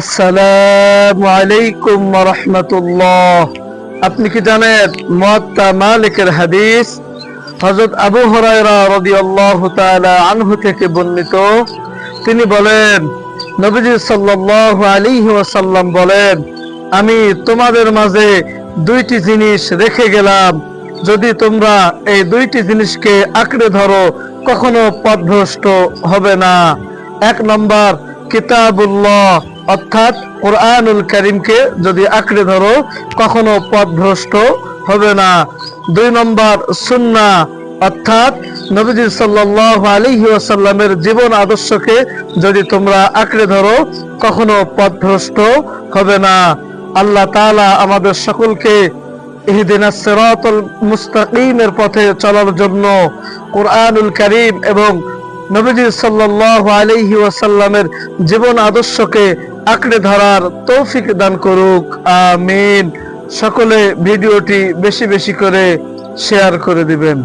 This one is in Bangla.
আসসালামু আলাইকুম ওয়া রাহমাতুল্লাহ। আপনি কি জানেন মুয়াত্তা মালিকের হাদিস হযরত আবু হুরায়রা রাদিয়াল্লাহু তাআলা আনহু থেকে বর্ণিত, তিনি বলেন নবীজি সাল্লাল্লাহু আলাইহি ওয়াসাল্লাম বলেন, আমি তোমাদের মাঝে দুইটি জিনিস রেখে গেলাম, যদি তোমরা এই দুইটি জিনিসকে আঁকড়ে ধরো কখনো পথভ্রষ্ট হবে না। এক নম্বর কিতাবুল্লাহ অর্থাৎ কোরআনুল কারীমকে যদি আঁকড়ে ধরো কখনো পথভ্রষ্ট হবে না। দুই নম্বর সুন্নাহ অর্থাৎ নবীজি সাল্লাল্লাহু আলাইহি ওয়াসাল্লামের জীবন আদর্শকে যদি তোমরা আঁকড়ে ধরো কখনো পথভ্রষ্ট হবে না। আল্লাহ তাআলা আমাদের সকলকে ইহদিনাস সিরাতাল মুস্তাকিমের পথে চলার জন্য কোরআনুল কারীম এবং নবীজি সাল্লাল্লাহু আলাইহি ওয়াসাল্লামের জীবন আদর্শকে আঁকড়ে ধরার তৌফিক দান করুক, আমিন। সকলে ভিডিওটি বেশি বেশি করে শেয়ার করে দিবেন।